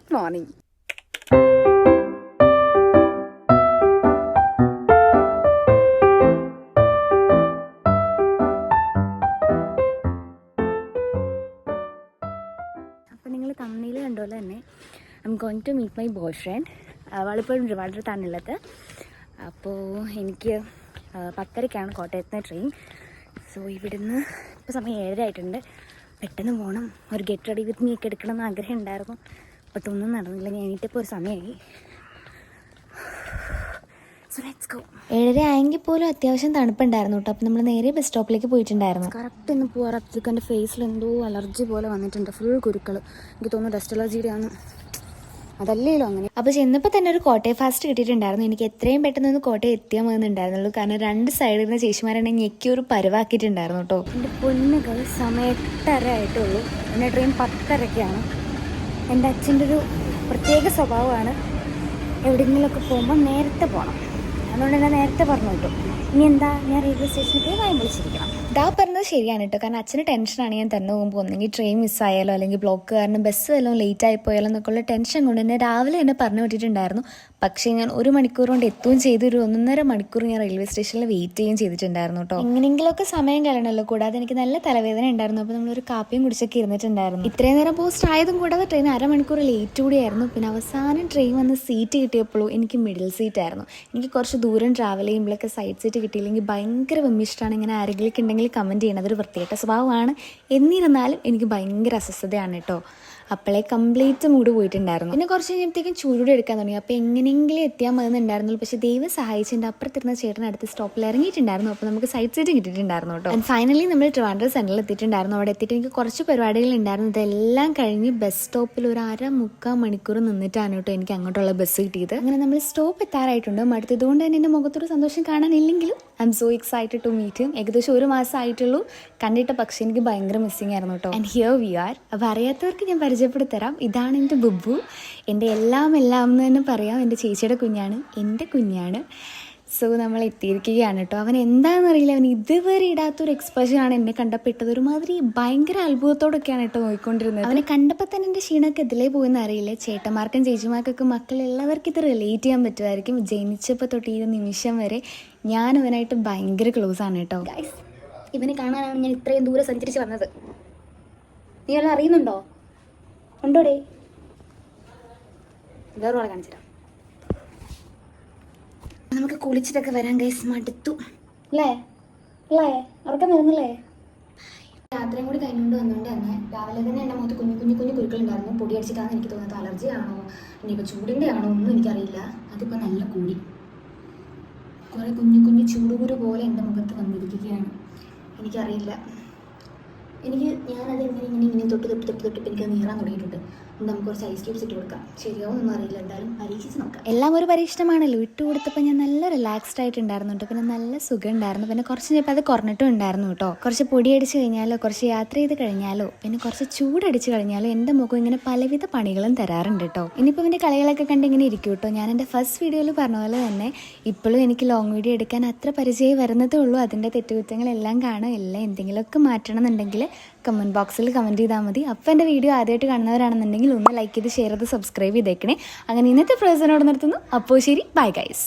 Good morning. അപ്പോൾ നിങ്ങൾ തമ്മിൽ കണ്ടപോലെ തന്നെ I'm going to meet my boyfriend. അവളിപ്പോഴും ട്രിവാൻഡ്രത്താണുള്ളത്. അപ്പോൾ എനിക്ക് 10:30 കോട്ടയത്തിന് ട്രെയിൻ. സോ ഇവിടുന്ന് ഇപ്പോൾ സമയം 7 ആയിട്ടുണ്ട്. പെട്ടെന്ന് പോകണം. ഒരു ഗെറ്റ് റെഡി വിത്ത് മീ ഒക്കെ എടുക്കണമെന്ന് ആഗ്രഹം ഉണ്ടായിരുന്നു. ബട്ട് ഒന്നും നടന്നില്ല. ഞാൻ എണീറ്റപ്പോൾ ഒരു സമയമായി. So let's go. 7:30 ആയെങ്കിൽ പോലും അത്യാവശ്യം തണുപ്പുണ്ടായിരുന്നു കേട്ടോ. അപ്പോൾ നമ്മൾ നേരെ ബസ് സ്റ്റോപ്പിലേക്ക് പോയിട്ടുണ്ടായിരുന്നു. കറക്റ്റ് ഇന്ന് പോകാറപ്പോഴത്തേക്ക് എൻ്റെ ഫേസിൽ എന്തോ അലർജി പോലെ വന്നിട്ടുണ്ട്. ഫുൾ കുരുക്കൾ. എനിക്ക് തോന്നുന്നു ഡസ്റ്റ് അലർജിയുടെ ആണ്. അതല്ലേലോ അങ്ങനെ. അപ്പോൾ ചെന്നപ്പോൾ തന്നെ ഒരു കോട്ടയം ഫാസ്റ്റ് കിട്ടിയിട്ടുണ്ടായിരുന്നു. എനിക്ക് എത്രയും പെട്ടെന്ന് ഒന്ന് കോട്ടയം എത്തിയാൽ മതിന്നുണ്ടായിരുന്നുള്ളൂ. കാരണം 2 സൈഡിൽ നിന്ന് ചേച്ചിമാരെന്നെ ഞെക്കി ഒരു പരുവാക്കിയിട്ടുണ്ടായിരുന്നു കേട്ടോ. എൻ്റെ പൊന്നുകൾ സമയം 8:30 ആയിട്ടുള്ളൂ. എൻ്റെ ട്രെയിൻ 10:30-ക്കാണ്. എൻ്റെ അച്ഛൻ്റെ ഒരു പ്രത്യേക സ്വഭാവമാണ് എവിടെയെങ്കിലുമൊക്കെ പോകുമ്പോൾ നേരത്തെ പോകണം. അതുകൊണ്ട് തന്നെ നേരത്തെ പറഞ്ഞു കിട്ടും. ഇനി എന്താ, ഞാൻ റെയിൽവേ സ്റ്റേഷനിലേക്ക് വായി വിളിച്ചിരിക്കണം. ഇതാ പറഞ്ഞത് ശരിയാണ് കേട്ടോ. കാരണം അച്ഛന് ടെൻഷനാണ് ഞാൻ തന്നെ പോകുമ്പോൾ ഒന്നെങ്കിൽ ട്രെയിൻ മിസ്സായാലോ അല്ലെങ്കിൽ ബ്ലോക്ക് കാരണം ബസ് വല്ലതും ലേറ്റ് ആയി പോയാലോ എന്നൊക്കെയുള്ള ടെൻഷൻ കൊണ്ട് തന്നെ രാവിലെ എന്നെ പറഞ്ഞു വിട്ടിട്ടുണ്ടായിരുന്നു. പക്ഷേ ഞാൻ 1 മണിക്കൂർ കൊണ്ട് എത്തുകയും ചെയ്തു. ഒരു 1.5 മണിക്കൂർ ഞാൻ റെയിൽവേ സ്റ്റേഷനിൽ വെയിറ്റ് ചെയ്യുകയും ചെയ്തിട്ടുണ്ടായിരുന്നു കേട്ടോ. എങ്ങനെയെങ്കിലുമൊക്കെ സമയം കളയണമല്ലോ. കൂടാതെ എനിക്ക് നല്ല തലവേദന ഉണ്ടായിരുന്നു. അപ്പോൾ നമ്മളൊരു കാപ്പിയും കുടിച്ചൊക്കെ ഇരുന്നിട്ടുണ്ടായിരുന്നു. ഇത്രയും നേരം പോസ്റ്റ് ആയതും കൂടാതെ ട്രെയിൻ 1/2 മണിക്കൂർ ലേറ്റ് കൂടിയായിരുന്നു. പിന്നെ അവസാനം ട്രെയിൻ വന്ന് സീറ്റ് കിട്ടിയപ്പോഴും എനിക്ക് മിഡിൽ സീറ്റ് ആയിരുന്നു. എനിക്ക് കുറച്ച് ദൂരം ട്രാവൽ ചെയ്യുമ്പോഴൊക്കെ സൈഡ് സീറ്റ് കിട്ടിയില്ലെങ്കിൽ ഭയങ്കര വിമ്മിഷ്ടമാണ്. ഇങ്ങനെ ആരെങ്കിലും ഉണ്ടെങ്കിൽ കമൻറ്റ് ചെയ്യണം. അതൊരു പ്രത്യേക സ്വഭാവമാണ്. എന്നിരുന്നാലും എനിക്ക് ഭയങ്കര അസ്വസ്ഥതയാണ് കേട്ടോ. അപ്പോഴേ കംപ്ലീറ്റ് മൂഡ് പോയിട്ടുണ്ടായിരുന്നു. പിന്നെ കുറച്ച് കഴിഞ്ഞപ്പോഴത്തേക്കും ചൂടുകൂടി എടുക്കാൻ തുടങ്ങി. അപ്പോൾ എങ്ങനെയെങ്കിലും എത്തിയാൽ മതിന്നുണ്ടായിരുന്നുള്ളൂ. പക്ഷേ ദൈവം സഹായിച്ചിട്ടുണ്ട്. അപ്പുറത്തിരുന്ന ചേട്ടൻ അടുത്ത സ്റ്റോപ്പിൽ ഇറങ്ങിയിട്ടുണ്ടായിരുന്നു. അപ്പോൾ നമുക്ക് സൈഡ് സീറ്റ് കിട്ടിയിട്ടുണ്ടായിരുന്നു കേട്ടോ. ആൻഡ് ഫൈനലി നമ്മൾ ട്രിവാൻഡ്രം സെൻറ്ററിൽ എത്തിയിട്ടുണ്ടായിരുന്നു. അവിടെ എത്തിയിട്ട് എനിക്ക് കുറച്ച് പരിപാടികൾ ഉണ്ടായിരുന്നു. ഇതെല്ലാം കഴിഞ്ഞ് ബസ് സ്റ്റോപ്പിൽ ഒരു 1/2-3/4 മണിക്കൂർ നിന്നിട്ടാണ് കേട്ടോ എനിക്ക് അങ്ങോട്ടുള്ള ബസ് കിട്ടിയത്. അങ്ങനെ നമ്മൾ സ്റ്റോപ്പ് എത്താറായിട്ടുണ്ട്. മടുത്തതുകൊണ്ട് തന്നെ എൻ്റെ മുഖത്തൊരു സന്തോഷം കാണാനില്ലെങ്കിലും I'm so excited to meet him. ഏകദേശം 1 മാസം ആയിട്ടുള്ളൂ കണ്ടിട്ട്. പക്ഷേ എനിക്ക് ഭയങ്കര മിസ്സിങ് ആയിരുന്നു കേട്ടോ. And here we are. അപ്പോൾ അറിയാത്തവർക്ക് ഞാൻ പരിചയപ്പെടുത്തരാം. ഇതാണ് എൻ്റെ ബുബു. എൻ്റെ എല്ലാം എന്ന് തന്നെ പറയാം. എൻ്റെ ചേച്ചിയുടെ കുഞ്ഞാണ്, എൻ്റെ കുഞ്ഞാണ്. സോ നമ്മൾ എത്തിയിരിക്കുകയാണ് കേട്ടോ. അവൻ എന്താണെന്നറിയില്ല, അവൻ ഇതുവരെ ഇടാത്തൊരു എക്സ്പ്രഷനാണ് എന്നെ കണ്ടപ്പെട്ടത്. ഒരുമാതിരി ഭയങ്കര അത്ഭുതത്തോടൊക്കെയാണ് കേട്ടോ നോക്കിക്കൊണ്ടിരുന്നത്. അവനെ കണ്ടപ്പോൾ തന്നെ എൻ്റെ ക്ഷീണമൊക്കെ ഇതിലേ പോയെന്ന് അറിയില്ല. ചേട്ടന്മാർക്കും ചേച്ചിമാർക്കൊക്കെ മക്കളെല്ലാവർക്കും ഇത് റിലേറ്റ് ചെയ്യാൻ പറ്റുമായിരിക്കും. ജനിച്ചപ്പോൾ തൊട്ട് ഈ നിമിഷം വരെ ഞാൻ ഇവനായിട്ട് ഭയങ്കര ക്ലോസ് ആണ് കേട്ടോ. ഗൈസ്, ഇവനെ കാണാനാണ് ഞാൻ ഇത്രയും ദൂരം സഞ്ചരിച്ച് വന്നത്. നീ എല്ലാം അറിയുന്നുണ്ടോ? ഉണ്ടോടേ? വേറൊരാളെ കാണിച്ചിടാം. നമുക്ക് കുളിച്ചിട്ടൊക്കെ വരാൻ ഗൈസ്. മടുത്തു അല്ലേ? ഉറക്കം വരുന്നല്ലേ? യാത്രയും കൂടി കഴിഞ്ഞുകൊണ്ട് വന്നുകൊണ്ട് തന്നെ രാവിലെ തന്നെ എൻ്റെ മുഖത്ത് കുഞ്ഞു കുരുക്കളുണ്ടായിരുന്നു. പൊടി അടിച്ചിട്ടാണെന്ന് എനിക്ക് തോന്നുന്നത്. അലർജി ആണോ ഇനിയിപ്പോൾ ചൂടിൻ്റെ ആണോ ഒന്നും എനിക്കറിയില്ല. അതിപ്പോൾ നല്ല കൂടി കുറേ കുഞ്ഞു ചൂടുകുരു പോലെ എൻ്റെ മുഖത്ത് വന്നിരിക്കുകയാണ്. എനിക്കറിയില്ല. ഞാനത് ഇങ്ങനെ തൊട്ട് എനിക്ക് നീറാൻ തുടങ്ങിയിട്ടുണ്ട്. നമുക്ക് കുറച്ച് ഐസ് ക്യൂബ്സ് ഇട്ട് കൊടുക്കാം. ശരിയാവുമെന്നൊന്നും അറിയില്ല. എന്തായാലും പരീക്ഷിച്ച് നോക്കാം. എല്ലാം ഒരു പരീക്ഷണമാണല്ലോ. ഇട്ട് കൊടുത്തപ്പോൾ ഞാൻ നല്ല റിലാക്സ്ഡ് ആയിട്ടുണ്ടായിരുന്നു കേട്ടോ. പിന്നെ നല്ല സുഖം ഉണ്ടായിരുന്നു. പിന്നെ കുറച്ച് കഴിഞ്ഞപ്പോൾ അത് കുറഞ്ഞിട്ടും ഉണ്ടായിരുന്നു കേട്ടോ. കുറച്ച് പൊടി അടിച്ച് കഴിഞ്ഞാലോ, കുറച്ച് യാത്ര ചെയ്ത് കഴിഞ്ഞാലോ, പിന്നെ കുറച്ച് ചൂടടിച്ച് കഴിഞ്ഞാലോ എൻ്റെ മുഖം ഇങ്ങനെ പലവിധ പണികളും തരാറുണ്ട് കേട്ടോ. ഇനിയിപ്പോൾ ഇതിൻ്റെ കളികളൊക്കെ കണ്ട് ഇങ്ങനെ ഇരിക്കും കേട്ടോ. ഞാൻ എൻ്റെ ഫസ്റ്റ് വീഡിയോയിൽ പറഞ്ഞ പോലെ തന്നെ ഇപ്പോഴും എനിക്ക് ലോങ് വീഡിയോ എടുക്കാൻ അത്ര പരിചയം വരുന്നതേ ഉള്ളൂ. അതിൻ്റെ തെറ്റുകുറ്റങ്ങളെല്ലാം കാണും. എല്ലാം എന്തെങ്കിലുമൊക്കെ മാറ്റണം എന്നുണ്ടെങ്കിൽ കമൻറ്റ് ബോക്സിൽ കമൻറ്റ് ചെയ്താൽ മതി. അപ്പോൾ എൻ്റെ വീഡിയോ ആദ്യമായിട്ട് കാണുന്നവരാണെന്നുണ്ടെങ്കിൽ ഒന്ന് ലൈക്ക് ചെയ്ത് ഷെയർ ചെയ്ത് സബ്സ്ക്രൈബ് ചെയ്തേക്കണേ. അങ്ങനെ ഇന്നത്തെ പ്രസനോട് നിർത്തുന്നു. അപ്പോൾ ശരി, ബൈ ഗൈസ്.